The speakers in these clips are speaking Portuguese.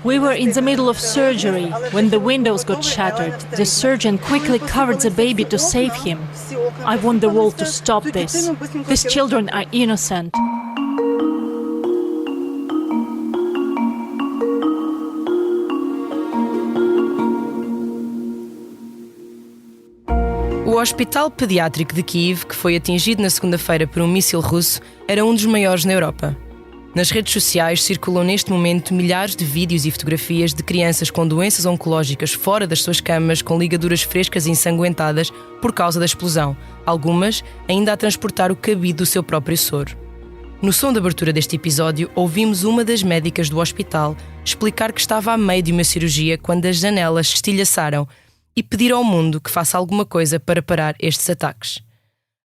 We were in the middle of surgery when the windows got shattered. The surgeon quickly covered the baby to save him. I want the world to stop this. These children are innocent. O Hospital Pediátrico de Kiev, que foi atingido na segunda-feira por um míssil russo, era um dos maiores na Europa. Nas redes sociais circulam neste momento milhares de vídeos e fotografias de crianças com doenças oncológicas fora das suas camas, com ligaduras frescas e ensanguentadas por causa da explosão, algumas ainda a transportar o cabido do seu próprio soro. No som de abertura deste episódio, ouvimos uma das médicas do hospital explicar que estava a meio de uma cirurgia quando as janelas se estilhaçaram e pedir ao mundo que faça alguma coisa para parar estes ataques.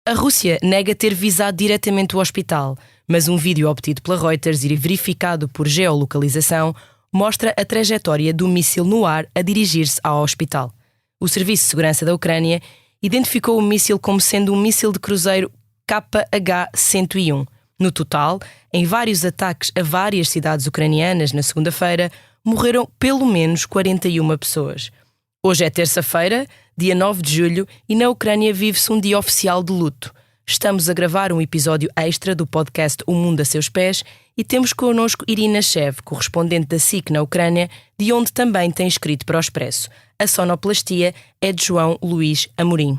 A Rússia nega ter visado diretamente o hospital, mas um vídeo obtido pela Reuters e verificado por geolocalização mostra a trajetória do míssil no ar a dirigir-se ao hospital. O Serviço de Segurança da Ucrânia identificou o míssil como sendo um míssil de cruzeiro KH-101. No total, em vários ataques a várias cidades ucranianas na segunda-feira, morreram pelo menos 41 pessoas. Hoje é terça-feira, dia 9 de julho, e na Ucrânia vive-se um dia oficial de luto. Estamos a gravar um episódio extra do podcast O Mundo a Seus Pés e temos connosco Irina Shev, correspondente da SIC na Ucrânia, de onde também tem escrito para o Expresso. A sonoplastia é de João Luís Amorim.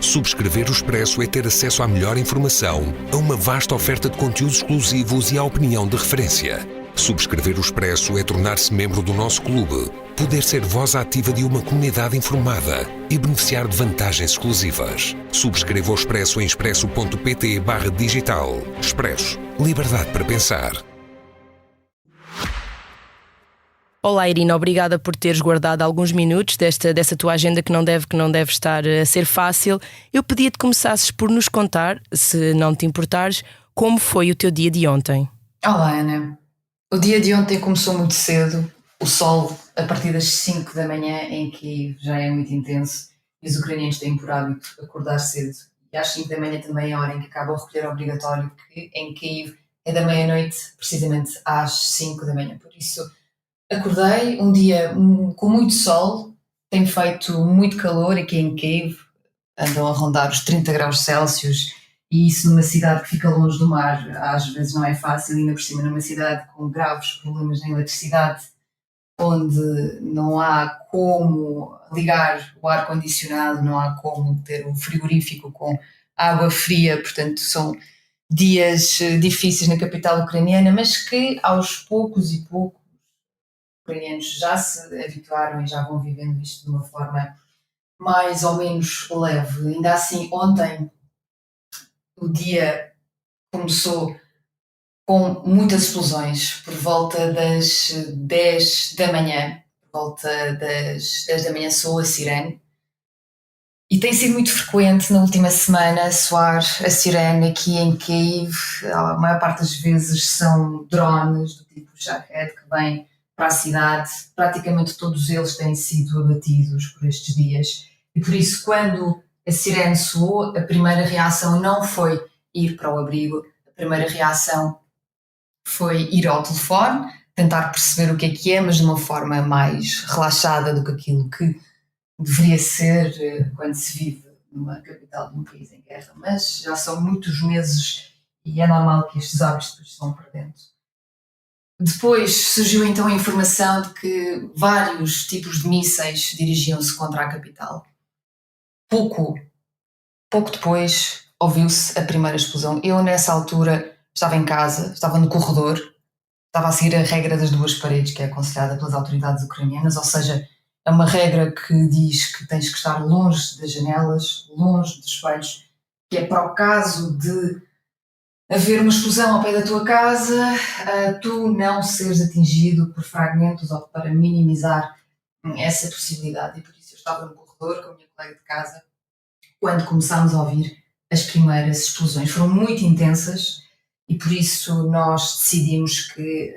Subscrever o Expresso é ter acesso à melhor informação, a uma vasta oferta de conteúdos exclusivos e à opinião de referência. Subscrever o Expresso é tornar-se membro do nosso clube, poder ser voz ativa de uma comunidade informada e beneficiar de vantagens exclusivas. Subscreva o Expresso em expresso.pt/digital. Expresso. Liberdade para pensar. Olá Irina, obrigada por teres guardado alguns minutos dessa tua agenda que não deve estar a ser fácil. Eu pedia-te que começasses por nos contar, se não te importares, como foi o teu dia de ontem. Olá Ana. O dia de ontem começou muito cedo, o sol a partir das 5 da manhã em Kiev já é muito intenso e os ucranianos têm por hábito acordar cedo. E às 5 da manhã também é a hora em que acaba o recolher obrigatório, que em Kiev é da meia-noite precisamente às 5 da manhã. Por isso acordei um dia com muito sol, tem feito muito calor aqui em Kiev, andam a rondar os 30 graus Celsius. E isso numa cidade que fica longe do mar, às vezes não é fácil, ainda por cima numa cidade com graves problemas na eletricidade, onde não há como ligar o ar-condicionado, não há como ter um frigorífico com água fria, portanto são dias difíceis na capital ucraniana, mas que aos poucos os ucranianos já se habituaram e já vão vivendo isto de uma forma mais ou menos leve. Ainda assim, ontem o dia começou com muitas explosões por volta das 10 da manhã. Por volta das 10 da manhã soou a sirene. E tem sido muito frequente na última semana soar a sirene aqui em Kiev. A maior parte das vezes são drones do tipo Shahed que vêm para a cidade. Praticamente todos eles têm sido abatidos por estes dias. E por isso, quando a sirene soou, a primeira reação não foi ir para o abrigo, a primeira reação foi ir ao telefone, tentar perceber o que é, mas de uma forma mais relaxada do que aquilo que deveria ser quando se vive numa capital de um país em guerra. Mas já são muitos meses e é normal que estes hábitos se vão perdendo. Depois surgiu então a informação de que vários tipos de mísseis dirigiam-se contra a capital. Pouco depois ouviu-se a primeira explosão. Eu, nessa altura, estava em casa, estava no corredor, estava a seguir a regra das 2 paredes, que é aconselhada pelas autoridades ucranianas, ou seja, é uma regra que diz que tens que estar longe das janelas, longe dos espelhos, que é para o caso de haver uma explosão ao pé da tua casa, tu não seres atingido por fragmentos ou para minimizar essa possibilidade. E por isso eu estava no corredor com a minha colega de casa quando começámos a ouvir as primeiras explosões. Foram muito intensas e por isso nós decidimos que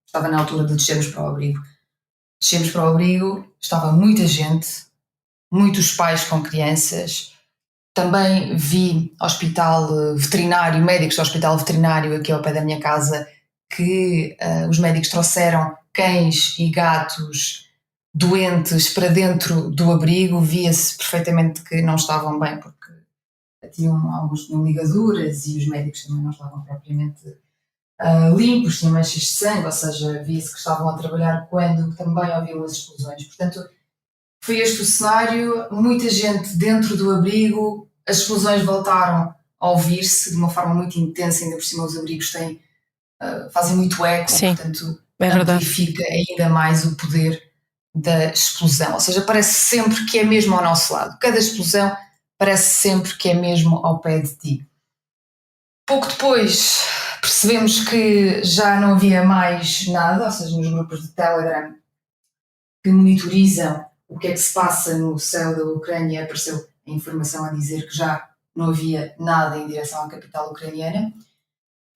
estava na altura de descermos para o abrigo. Descemos para o abrigo, estava muita gente, muitos pais com crianças, Também vi hospital veterinário, médicos do hospital veterinário aqui ao pé da minha casa, que os médicos trouxeram cães e gatos doentes para dentro do abrigo. Via-se perfeitamente que não estavam bem, porque alguns tinham ligaduras e os médicos também não estavam propriamente limpos, tinham manchas de sangue, ou seja, via-se que estavam a trabalhar quando também haviam as explosões. Portanto, foi este o cenário, muita gente dentro do abrigo, as explosões voltaram a ouvir-se de uma forma muito intensa, ainda por cima os abrigos fazem muito eco, Sim, portanto é verdade. amplifica ainda mais o poder da explosão, ou seja, parece sempre que é mesmo ao nosso lado, cada explosão parece sempre que é mesmo ao pé de ti. Pouco depois percebemos que já não havia mais nada, ou seja, nos grupos de Telegram que monitorizam o que é que se passa no céu da Ucrânia, apareceu a informação a dizer que já não havia nada em direção à capital ucraniana.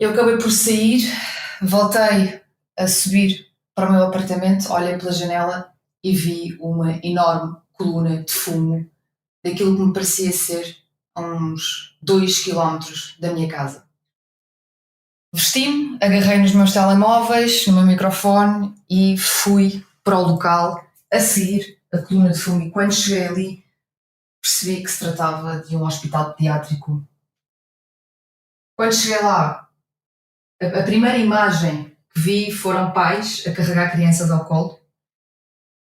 Eu acabei por sair, voltei a subir para o meu apartamento, olhei pela janela e vi uma enorme coluna de fumo daquilo que me parecia ser a uns 2 km da minha casa. Vesti-me, agarrei nos meus telemóveis, no meu microfone e fui para o local a seguir a coluna de fumo. E quando cheguei ali, percebi que se tratava de um hospital pediátrico. Quando cheguei lá, a primeira imagem que vi foram pais a carregar crianças ao colo.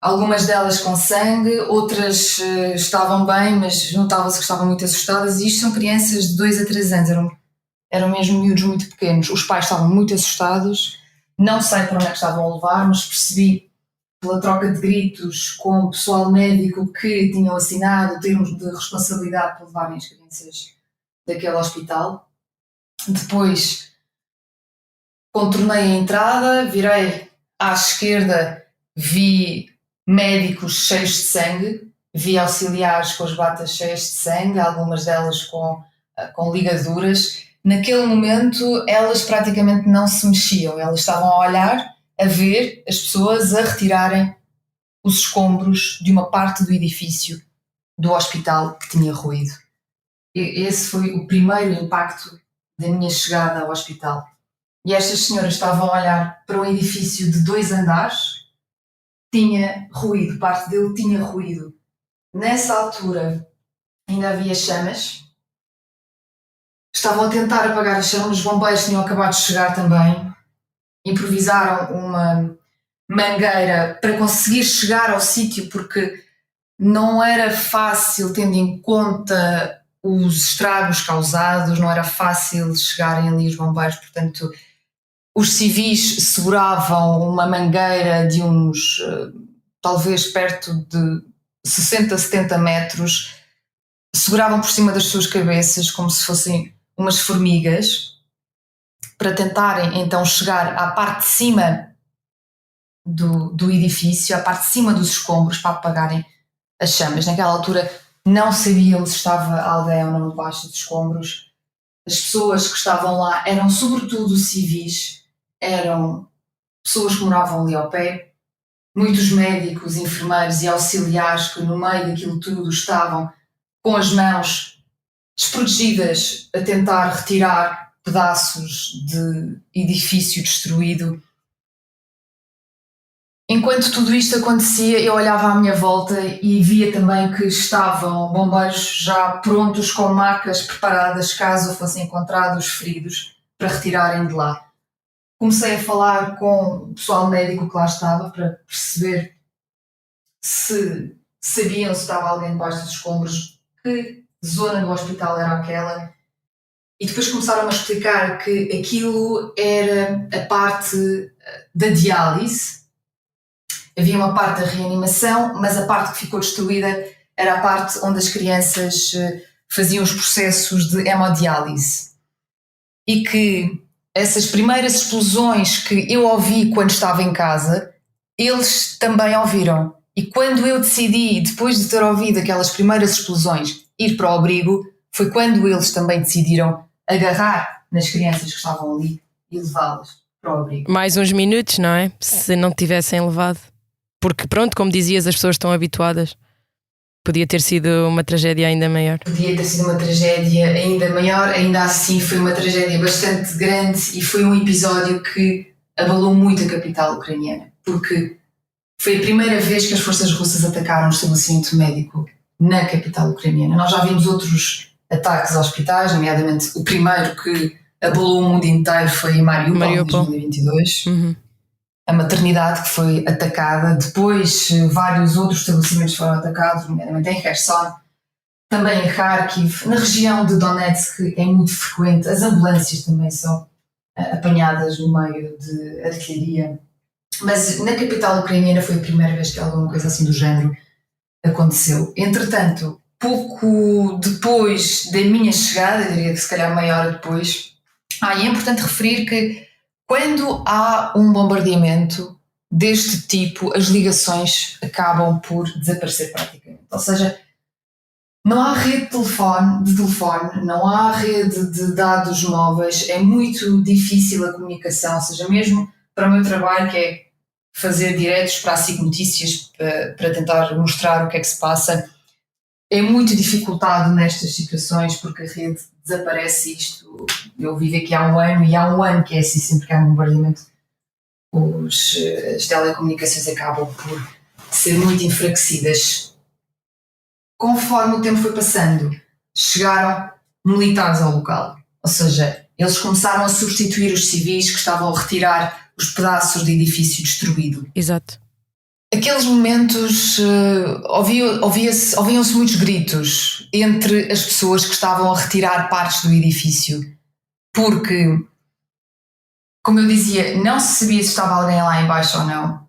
Algumas delas com sangue, outras estavam bem, mas notava-se que estavam muito assustadas. E isto são crianças de 2 a 3 anos, eram mesmo miúdos muito pequenos. Os pais estavam muito assustados, não sei para onde é que estavam a levar, mas percebi pela troca de gritos com o pessoal médico que tinham assinado termos de responsabilidade por levarem as crianças daquele hospital. Depois contornei a entrada, virei à esquerda, vi médicos cheios de sangue, vi auxiliares com as batas cheias de sangue, algumas delas com ligaduras. Naquele momento elas praticamente não se mexiam, elas estavam a olhar, a ver as pessoas a retirarem os escombros de uma parte do edifício do hospital que tinha ruído. Esse foi o primeiro impacto da minha chegada ao hospital. E estas senhoras estavam a olhar para um edifício de 2 andares, tinha ruído, parte dele tinha ruído. Nessa altura ainda havia chamas, estavam a tentar apagar as chamas, os bombeiros tinham acabado de chegar também, improvisaram uma mangueira para conseguir chegar ao sítio, porque não era fácil, tendo em conta os estragos causados, não era fácil chegarem ali os bombeiros, portanto os civis seguravam uma mangueira de uns, talvez perto de 60, 70 metros, seguravam por cima das suas cabeças como se fossem umas formigas, para tentarem então chegar à parte de cima do edifício, à parte de cima dos escombros, para apagarem as chamas. Naquela altura não sabiam se estava alguém ou não debaixo dos escombros. As pessoas que estavam lá eram sobretudo civis, eram pessoas que moravam ali ao pé, muitos médicos, enfermeiros e auxiliares que no meio daquilo tudo estavam com as mãos desprotegidas a tentar retirar pedaços de edifício destruído. Enquanto tudo isto acontecia, eu olhava à minha volta e via também que estavam bombeiros já prontos com macas preparadas caso fossem encontrados feridos para retirarem de lá. Comecei a falar com o pessoal médico que lá estava para perceber se sabiam se estava alguém debaixo dos escombros, que zona do hospital era aquela, e depois começaram a explicar que aquilo era a parte da diálise. Havia uma parte da reanimação, mas a parte que ficou destruída era a parte onde as crianças faziam os processos de hemodiálise. E que essas primeiras explosões que eu ouvi quando estava em casa, eles também ouviram. E quando eu decidi, depois de ter ouvido aquelas primeiras explosões, ir para o abrigo, foi quando eles também decidiram agarrar nas crianças que estavam ali e levá-las para o abrigo. Mais uns minutos, não é? Se não tivessem levado. Porque pronto, como dizias, as pessoas estão habituadas. Podia ter sido uma tragédia ainda maior. Podia ter sido uma tragédia ainda maior, ainda assim foi uma tragédia bastante grande e foi um episódio que abalou muito a capital ucraniana, porque foi a primeira vez que as forças russas atacaram um estabelecimento médico na capital ucraniana. Nós já vimos outros ataques a hospitais, nomeadamente o primeiro que abalou o mundo inteiro foi em Mariupol. Em 2022. A maternidade que foi atacada, depois vários outros estabelecimentos foram atacados, nomeadamente em Kherson, também em Kharkiv, na região de Donetsk é muito frequente, as ambulâncias também são apanhadas no meio de artilharia, mas na capital ucraniana foi a primeira vez que alguma coisa assim do género aconteceu. Entretanto, pouco depois da minha chegada, eu diria que se calhar meia hora depois, é importante referir que quando há um bombardeamento deste tipo, as ligações acabam por desaparecer praticamente. Ou seja, não há rede de telefone, não há rede de dados móveis, é muito difícil a comunicação, ou seja, mesmo para o meu trabalho, que é fazer diretos para a SIC Notícias, para tentar mostrar o que é que se passa, é muito dificultado nestas situações porque a rede desaparece. Isto, eu vivo aqui há um ano e há um ano que é assim, sempre que há um bombardeamento as telecomunicações acabam por ser muito enfraquecidas. Conforme o tempo foi passando, chegaram militares ao local, ou seja, eles começaram a substituir os civis que estavam a retirar os pedaços de edifício destruído. Exato. Aqueles momentos ouviam-se muitos gritos entre as pessoas que estavam a retirar partes do edifício, porque, como eu dizia, não se sabia se estava alguém lá em baixo ou não.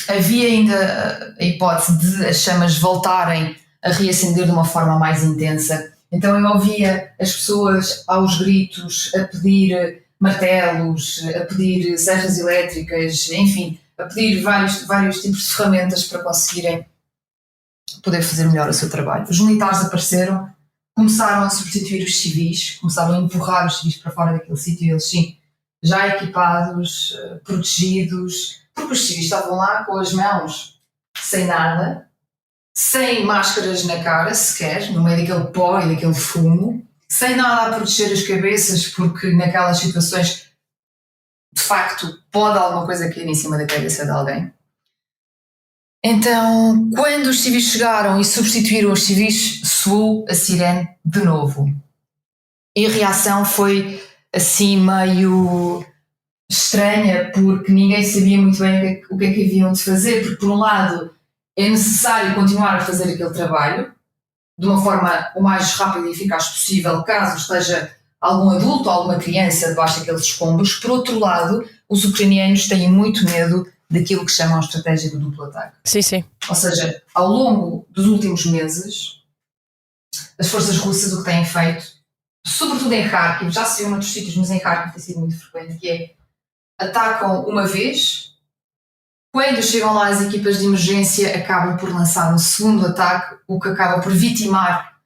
Havia ainda a hipótese de as chamas voltarem a reacender de uma forma mais intensa. Então eu ouvia as pessoas aos gritos a pedir martelos, a pedir serras elétricas, enfim, a pedir vários tipos de ferramentas para conseguirem poder fazer melhor o seu trabalho. Os militares apareceram, começaram a substituir os civis, começaram a empurrar os civis para fora daquele sítio, eles sim, já equipados, protegidos, porque os civis estavam lá com as mãos sem nada, sem máscaras na cara sequer, no meio daquele pó e daquele fumo, sem nada a proteger as cabeças, porque naquelas situações de facto pode alguma coisa cair em cima da cabeça de alguém. Então, quando os civis chegaram e substituíram os civis, soou a sirene de novo. E a reação foi assim meio estranha, porque ninguém sabia muito bem o que é que haviam de fazer, porque por um lado é necessário continuar a fazer aquele trabalho de uma forma o mais rápida e eficaz possível, caso esteja algum adulto ou alguma criança debaixo daqueles escombros. Por outro lado, os ucranianos têm muito medo daquilo que chamam a estratégia do duplo ataque. Sim. Ou seja, ao longo dos últimos meses, as forças russas o que têm feito, sobretudo em Kharkiv, já se viu em outros sítios, mas em Kharkiv tem sido muito frequente, que é atacam uma vez, quando chegam lá as equipas de emergência acabam por lançar um segundo ataque, o que acaba por vitimar,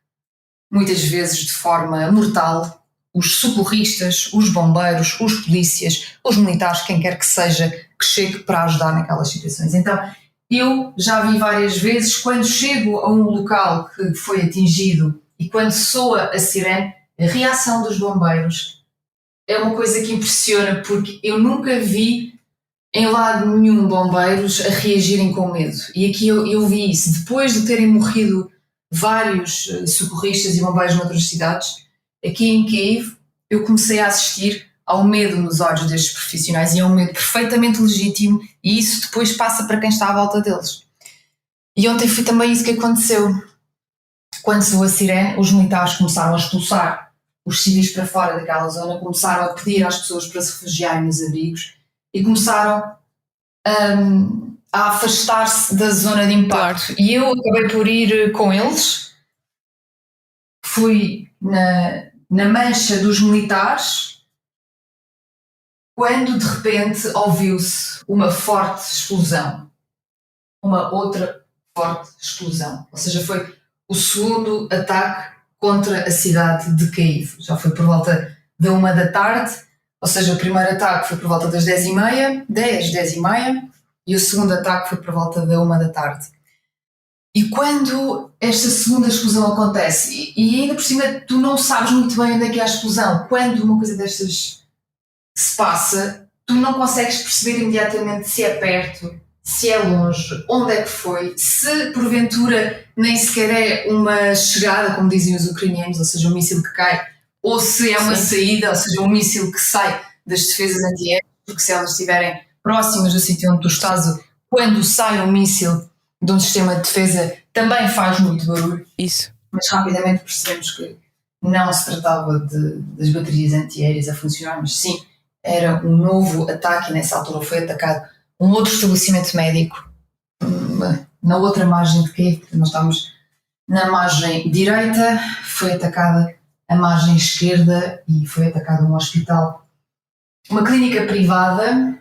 muitas vezes de forma mortal, os socorristas, os bombeiros, os polícias, os militares, quem quer que seja, que chegue para ajudar naquelas situações. Então, eu já vi várias vezes, quando chego a um local que foi atingido e quando soa a sirene, a reação dos bombeiros é uma coisa que impressiona, porque eu nunca vi em lado nenhum bombeiros a reagirem com medo. E aqui eu vi isso. Depois de terem morrido vários socorristas e bombeiros noutras cidades, aqui em Kiev eu comecei a assistir ao medo nos olhos destes profissionais, e é um medo perfeitamente legítimo, e isso depois passa para quem está à volta deles. E ontem foi também isso que aconteceu. Quando soou a sirene, os militares começaram a expulsar os civis para fora daquela zona, começaram a pedir às pessoas para se refugiarem nos abrigos e começaram a afastar-se da zona de impacto. Claro. E eu acabei por ir com eles, fui na mancha dos militares, quando de repente ouviu-se uma forte explosão, uma outra forte explosão. Ou seja, foi o segundo ataque contra a cidade de Kiev. Já foi por volta da 13h, ou seja, o primeiro ataque foi por volta das 10h30, e o segundo ataque foi por volta da 13h. E quando esta segunda explosão acontece, e ainda por cima tu não sabes muito bem onde é que é a explosão, quando uma coisa destas se passa, tu não consegues perceber imediatamente se é perto, se é longe, onde é que foi, se porventura nem sequer é uma chegada, como diziam os ucranianos, ou seja, um míssil que cai, ou se é uma saída, ou seja, um míssil que sai das defesas antiaéreas, porque se elas estiverem próximas do sítio onde tu estás, quando sai um míssil de um sistema de defesa também faz muito barulho. Isso. Mas rapidamente percebemos que não se tratava das baterias antiaéreas a funcionar, mas sim, era um novo ataque e nessa altura foi atacado um outro estabelecimento médico na outra margem de Kiev, porque nós estávamos na margem direita, foi atacada a margem esquerda e foi atacado um hospital, uma clínica privada,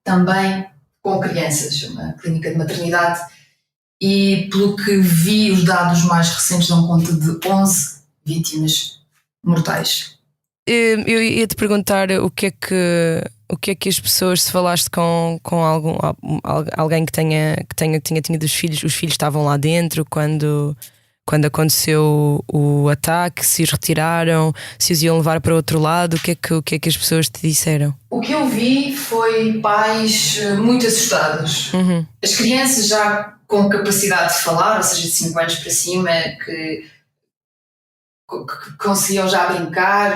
também com crianças, uma clínica de maternidade, e pelo que vi os dados mais recentes dão conta de 11 vítimas mortais. Eu ia te perguntar o que é que as pessoas, se falaste com alguém que tinha tido os filhos estavam lá dentro quando aconteceu o ataque, se os retiraram, se os iam levar para outro lado, o que é que as pessoas te disseram? O que eu vi foi pais muito assustados. As crianças já com capacidade de falar, ou seja, de 5 anos para cima, que conseguiam já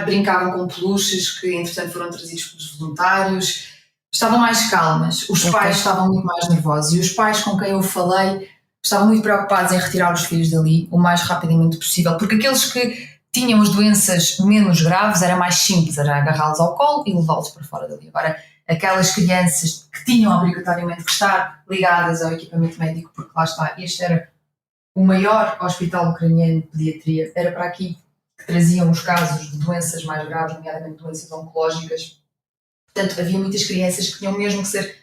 brincavam com peluches que entretanto foram trazidos pelos voluntários, estavam mais calmas. Os pais estavam muito mais nervosos e os pais com quem eu falei estavam muito preocupados em retirar os filhos dali o mais rapidamente possível, porque aqueles que tinham as doenças menos graves era mais simples, era agarrá-los ao colo e levá-los para fora dali. Agora, aquelas crianças que tinham obrigatoriamente que estar ligadas ao equipamento médico, porque lá está, este era o maior hospital ucraniano de pediatria, era para aqui que traziam os casos de doenças mais graves, nomeadamente doenças oncológicas. Portanto, havia muitas crianças que tinham mesmo que ser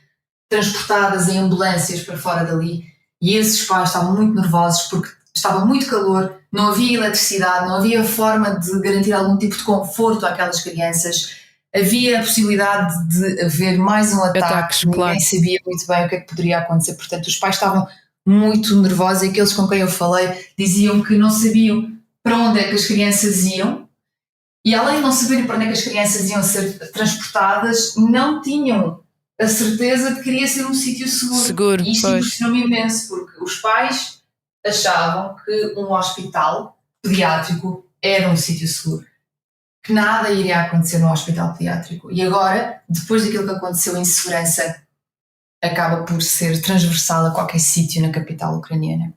transportadas em ambulâncias para fora dali, e esses pais estavam muito nervosos porque estava muito calor, não havia eletricidade, não havia forma de garantir algum tipo de conforto àquelas crianças, havia a possibilidade de haver mais um ataque, ninguém sabia muito bem o que é que poderia acontecer. Portanto, os pais estavam muito nervosos e aqueles com quem eu falei diziam que não sabiam para onde é que as crianças iam, e além de não saberem para onde é que as crianças iam ser transportadas, não tinham a certeza de que iria ser um sítio seguro. E isto impressionou-me imenso, porque os pais achavam que um hospital pediátrico era um sítio seguro, que nada iria acontecer no hospital pediátrico. E agora, depois daquilo que aconteceu, a insegurança acaba por ser transversal a qualquer sítio na capital ucraniana.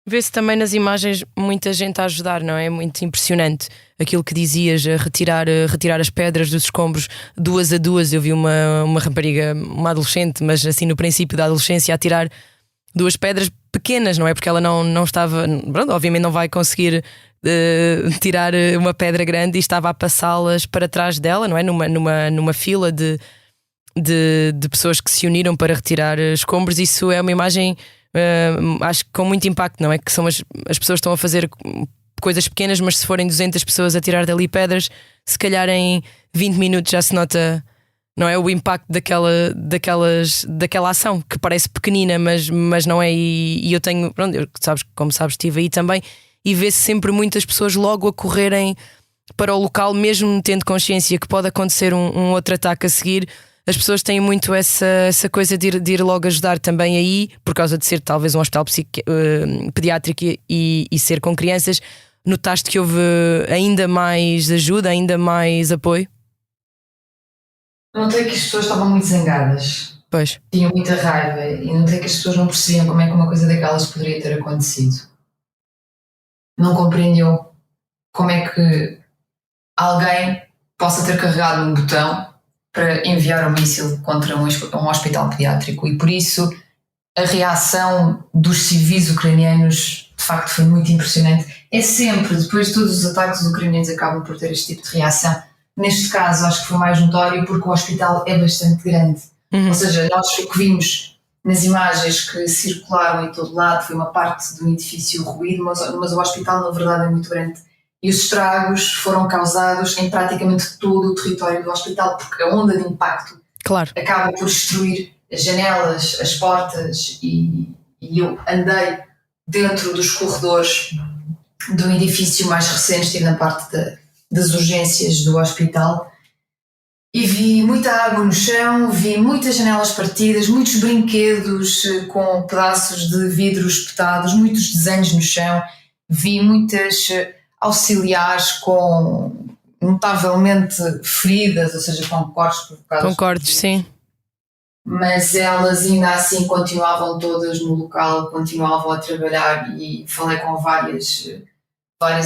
Vê-se também nas imagens muita gente a ajudar, não é? É muito impressionante aquilo que dizias, a retirar as pedras dos escombros 2 a 2. Eu vi uma rapariga, uma adolescente, mas assim no princípio da adolescência, a tirar 2 pedras pequenas, não é? Porque ela não estava, pronto, obviamente não vai conseguir tirar uma pedra grande, e estava a passá-las para trás dela, não é? Numa fila de pessoas que se uniram para retirar escombros. Isso é uma imagem, acho que com muito impacto, não é? Que são as pessoas estão a fazer coisas pequenas, mas se forem 200 pessoas a tirar dali pedras, se calhar em 20 minutos já se nota, não é, o impacto daquela ação que parece pequenina, mas não é. E eu tenho, pronto, como sabes, estive aí também, e vê-se sempre muitas pessoas logo a correrem para o local, mesmo tendo consciência que pode acontecer um outro ataque a seguir. As pessoas têm muito essa coisa de ir logo ajudar também aí, por causa de ser talvez um hospital pediátrico e ser com crianças. Notaste que houve ainda mais ajuda, ainda mais apoio? Notei que as pessoas estavam muito zangadas. Pois. Tinham muita raiva, e notei que as pessoas não percebiam como é que uma coisa daquelas poderia ter acontecido. Não compreendiam como é que alguém possa ter carregado um botão para enviar um míssil contra um hospital pediátrico, e por isso a reação dos civis ucranianos de facto foi muito impressionante. É sempre, depois de todos os ataques, os ucranianos acabam por ter este tipo de reação. Neste caso acho que foi mais notório porque o hospital é bastante grande. Ou seja, nós o que vimos nas imagens que circularam em todo lado foi uma parte de um edifício ruído, mas o hospital na verdade é muito grande. E os estragos foram causados em praticamente todo o território do hospital, porque a onda de impacto acaba por destruir as janelas, as portas, e eu andei dentro dos corredores do edifício mais recente, estive na parte das urgências do hospital e vi muita água no chão, vi muitas janelas partidas, muitos brinquedos com pedaços de vidro espetados, muitos desenhos no chão, vi muitas auxiliares com notavelmente feridas, ou seja, com cortes provocados. Com cortes, sim. Mas elas ainda assim continuavam todas no local, continuavam a trabalhar e falei com várias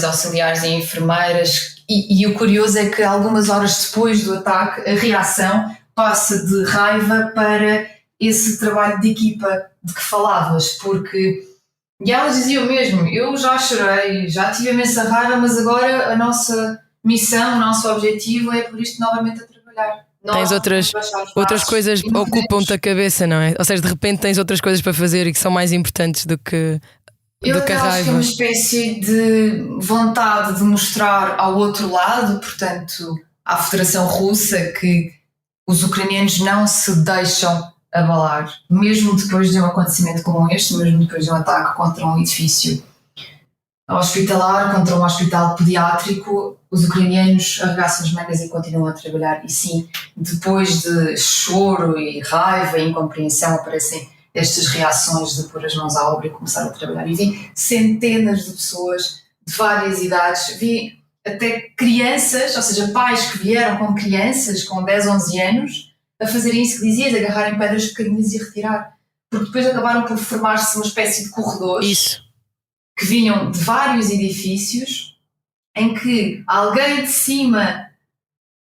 auxiliares e enfermeiras e o curioso é que algumas horas depois do ataque a reação passa de raiva para esse trabalho de equipa de que falavas, e elas diziam mesmo, eu já chorei, já tive imensa raiva, mas agora a nossa missão, o nosso objetivo é por isto novamente a trabalhar. Tens outras coisas ocupam-te a cabeça, não é? Ou seja, de repente tens outras coisas para fazer e que são mais importantes do que a raiva. Eu acho que é uma espécie de vontade de mostrar ao outro lado, portanto, à Federação Russa, que os ucranianos não se deixam abalar, mesmo depois de um acontecimento como este, mesmo depois de um ataque contra um edifício hospitalar, contra um hospital pediátrico, os ucranianos arregaçam as mangas e continuam a trabalhar. E sim, depois de choro e raiva e incompreensão aparecem estas reações de pôr as mãos à obra e começar a trabalhar. E vi centenas de pessoas de várias idades, vi até crianças, ou seja, pais que vieram com crianças com 10, 11 anos a fazerem isso que dizias, agarrarem pedras pequeninas e retirar. Porque depois acabaram por formar-se uma espécie de corredores que vinham de vários edifícios em que alguém de cima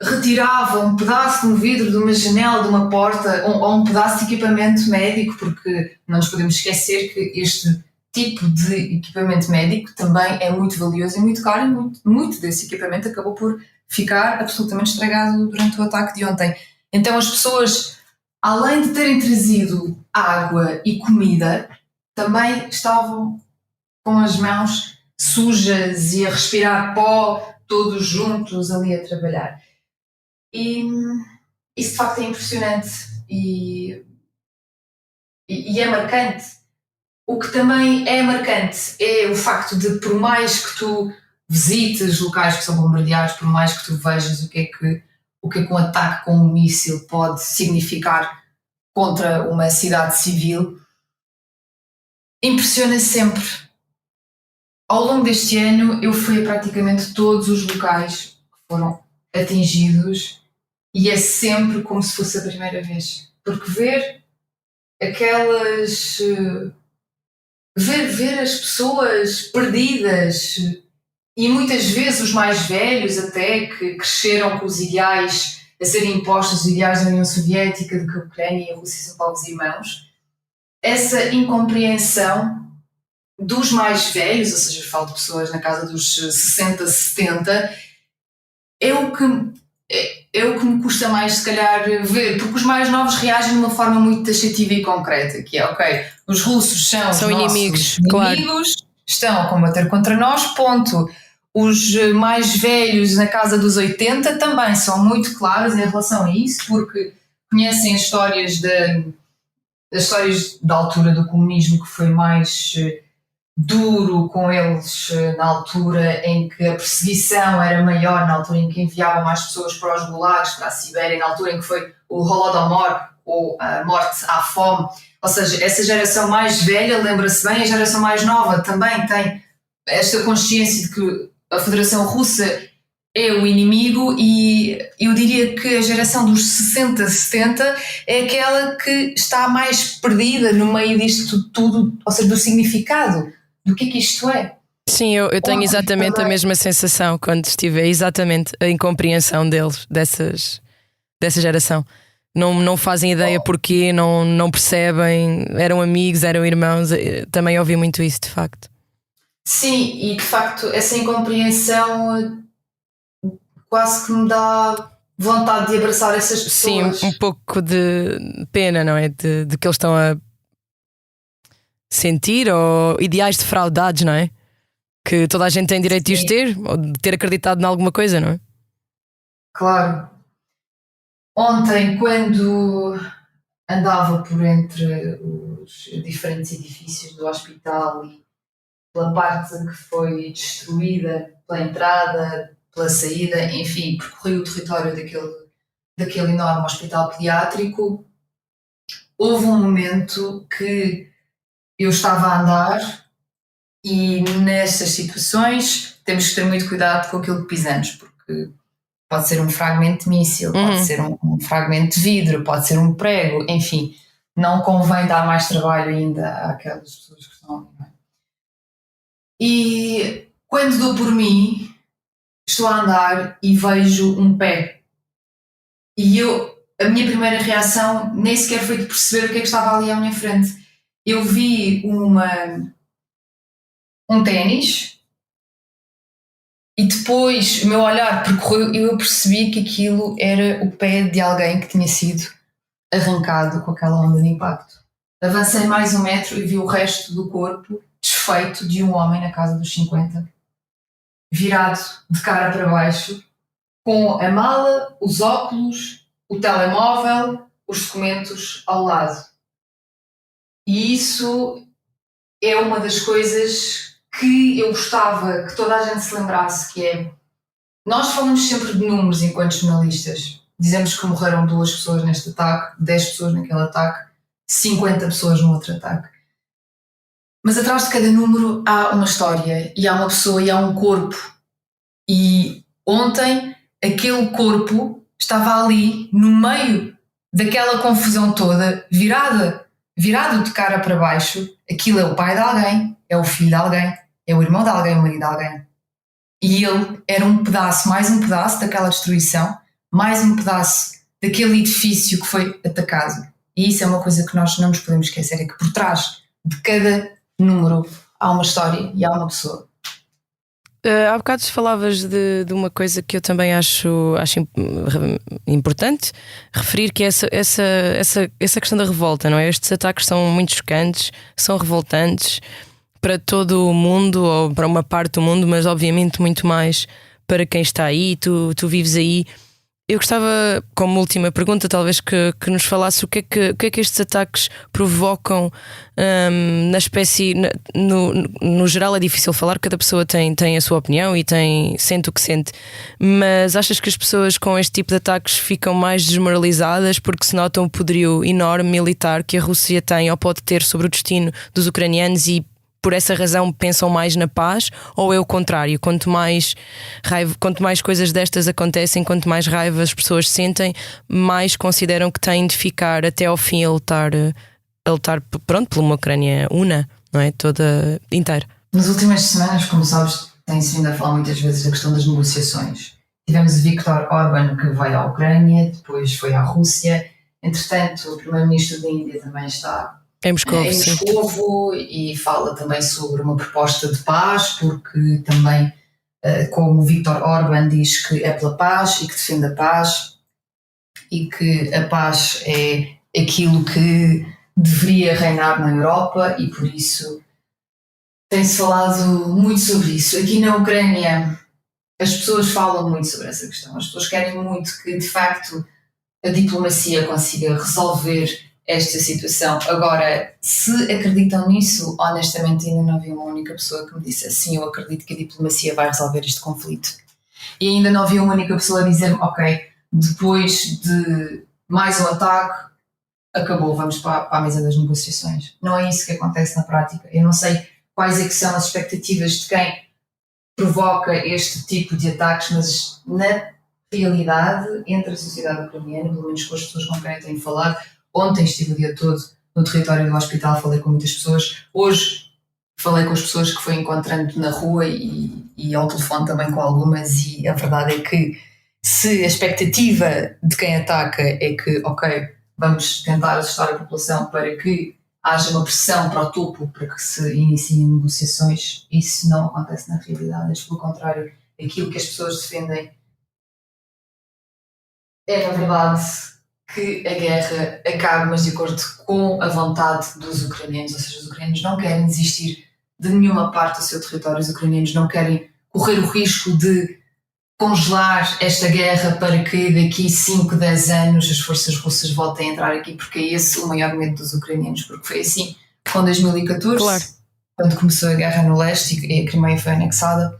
retirava um pedaço de um vidro de uma janela, de uma porta ou um pedaço de equipamento médico, porque não nos podemos esquecer que este tipo de equipamento médico também é muito valioso e muito caro, e muito desse equipamento acabou por ficar absolutamente estragado durante o ataque de ontem. Então as pessoas, além de terem trazido água e comida, também estavam com as mãos sujas e a respirar pó, todos juntos ali a trabalhar. E isso de facto é impressionante e é marcante. O que também é marcante é o facto de, por mais que tu visites locais que são bombardeados, por mais que tu vejas o que é que um ataque com um míssil pode significar contra uma cidade civil, impressiona sempre. Ao longo deste ano eu fui a praticamente todos os locais que foram atingidos e é sempre como se fosse a primeira vez. Porque ver as pessoas perdidas e muitas vezes os mais velhos até, que cresceram com os ideais a serem impostos, os ideais da União Soviética, de que a Ucrânia e a Rússia são povos irmãos, essa incompreensão dos mais velhos, ou seja, eu falo de pessoas na casa dos 60, 70, é o que me custa mais se calhar ver, porque os mais novos reagem de uma forma muito taxativa e concreta, que é, ok, os russos são inimigos, claro. Estão a combater contra nós, ponto. Os mais velhos na casa dos 80 também são muito claros em relação a isso, porque conhecem as histórias da altura do comunismo, que foi mais duro com eles, na altura em que a perseguição era maior, na altura em que enviavam mais pessoas para os gulags, para a Sibéria, na altura em que foi o Holodomor, ou a morte à fome. Ou seja, essa geração mais velha lembra-se bem, a geração mais nova também tem esta consciência de que a Federação Russa é o inimigo, e eu diria que a geração dos 60, 70 é aquela que está mais perdida no meio disto tudo, ou seja, do significado do que isto é. Sim, eu tenho exatamente a mesma sensação quando estive, exatamente a incompreensão deles, dessa geração. Não fazem ideia porquê, não percebem, eram amigos, eram irmãos. Também ouvi muito isso, de facto. Sim, e de facto essa incompreensão quase que me dá vontade de abraçar essas pessoas. Sim, um pouco de pena, não é? De que eles estão a sentir, ou ideais defraudados, não é? Que toda a gente tem direito de os ter, ou de ter acreditado em alguma coisa, não é? Claro. Ontem, quando andava por entre os diferentes edifícios do hospital e pela parte que foi destruída, pela entrada, pela saída, enfim, percorri o território daquele enorme hospital pediátrico. Houve um momento que eu estava a andar e nessas situações temos que ter muito cuidado com aquilo que pisamos, porque pode ser um fragmento de míssil, pode ser um fragmento de vidro, pode ser um prego, enfim, não convém dar mais trabalho ainda àquelas pessoas que estão ali. Não é? E quando dou por mim, estou a andar e vejo um pé. E a minha primeira reação nem sequer foi de perceber o que é que estava ali à minha frente. Eu vi um ténis e depois o meu olhar percorreu e eu percebi que aquilo era o pé de alguém que tinha sido arrancado com aquela onda de impacto. Avancei mais 1 metro e vi o resto do corpo desfeito de um homem na casa dos 50, virado de cara para baixo, com a mala, os óculos, o telemóvel, os documentos ao lado. E isso é uma das coisas que eu gostava que toda a gente se lembrasse, que é, nós falamos sempre de números enquanto jornalistas. Dizemos que morreram 2 pessoas neste ataque, 10 pessoas naquele ataque, 50 pessoas no outro ataque. Mas atrás de cada número há uma história, e há uma pessoa, e há um corpo. E ontem aquele corpo estava ali, no meio daquela confusão toda, virado de cara para baixo. Aquilo é o pai de alguém, é o filho de alguém, é o irmão de alguém, o marido de alguém. E ele era um pedaço, mais um pedaço daquela destruição, mais um pedaço daquele edifício que foi atacado. E isso é uma coisa que nós não nos podemos esquecer, é que por trás de cada número há uma história e há uma pessoa. Há bocado falavas de uma coisa que eu também acho importante referir, que é essa questão da revolta, não é? Estes ataques são muito chocantes, são revoltantes para todo o mundo, ou para uma parte do mundo, mas obviamente muito mais para quem está aí. Tu vives aí. Eu gostava, como última pergunta, talvez que nos falasse o que é que estes ataques provocam na espécie. No geral é difícil falar, cada pessoa tem a sua opinião e sente o que sente, mas achas que as pessoas com este tipo de ataques ficam mais desmoralizadas porque se notam o poderio enorme militar que a Rússia tem ou pode ter sobre o destino dos ucranianos e por essa razão pensam mais na paz, ou é o contrário? Quanto mais coisas destas acontecem, quanto mais raiva as pessoas sentem, mais consideram que têm de ficar até ao fim a lutar pronto, por uma Ucrânia una, não é? Toda inteira. Nas últimas semanas, como sabes, tem-se vindo a falar muitas vezes da questão das negociações. Tivemos o Viktor Orbán, que veio à Ucrânia, depois foi à Rússia. Entretanto, o primeiro-ministro da Índia também está em Moscovo e fala também sobre uma proposta de paz, porque também, como Viktor Orbán diz que é pela paz e que defende a paz e que a paz é aquilo que deveria reinar na Europa, e por isso tem-se falado muito sobre isso. Aqui na Ucrânia as pessoas falam muito sobre essa questão, as pessoas querem muito que de facto a diplomacia consiga resolver esta situação. Agora, se acreditam nisso, honestamente ainda não vi uma única pessoa que me disse assim, eu acredito que a diplomacia vai resolver este conflito. E ainda não vi uma única pessoa dizer-me, ok, depois de mais um ataque, acabou, vamos para a mesa das negociações. Não é isso que acontece na prática. Eu não sei quais é que são as expectativas de quem provoca este tipo de ataques, mas na realidade, entre a sociedade ucraniana, pelo menos com as pessoas com quem eu tenho falado, ontem estive o dia todo no território do hospital, falei com muitas pessoas. Hoje falei com as pessoas que fui encontrando na rua e ao telefone também com algumas, e a verdade é que se a expectativa de quem ataca é que, ok, vamos tentar assustar a população para que haja uma pressão para o topo para que se iniciem negociações, isso não acontece na realidade. Pelo contrário, aquilo que as pessoas defendem é, na verdade, que a guerra acabe, mas de acordo com a vontade dos ucranianos. Ou seja, os ucranianos não querem desistir de nenhuma parte do seu território, os ucranianos não querem correr o risco de congelar esta guerra para que daqui 5, 10 anos as forças russas voltem a entrar aqui, porque é esse o maior medo dos ucranianos, porque foi assim com 2014, claro. quando começou a guerra no leste e a Crimeia foi anexada.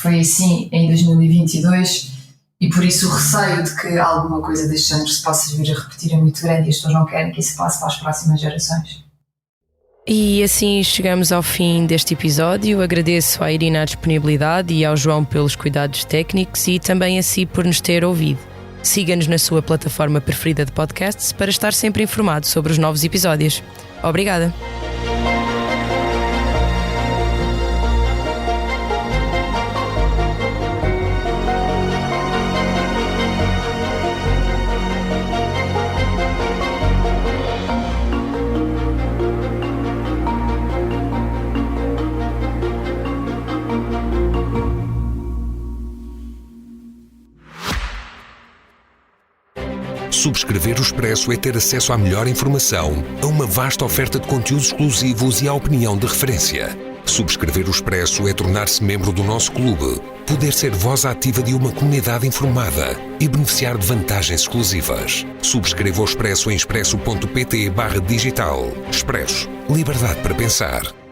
Foi assim em 2022 e por isso o receio de que alguma coisa deste género se possa vir a repetir é muito grande e as pessoas não querem que isso passe para as próximas gerações. E assim chegamos ao fim deste episódio. Agradeço à Irina a disponibilidade e ao João pelos cuidados técnicos e também a si por nos ter ouvido. Siga-nos na sua plataforma preferida de podcasts para estar sempre informado sobre os novos episódios. Obrigada! Subscrever o Expresso é ter acesso à melhor informação, a uma vasta oferta de conteúdos exclusivos e à opinião de referência. Subscrever o Expresso é tornar-se membro do nosso clube, poder ser voz ativa de uma comunidade informada e beneficiar de vantagens exclusivas. Subscreva o Expresso em expresso.pt/digital. Expresso. Liberdade para pensar.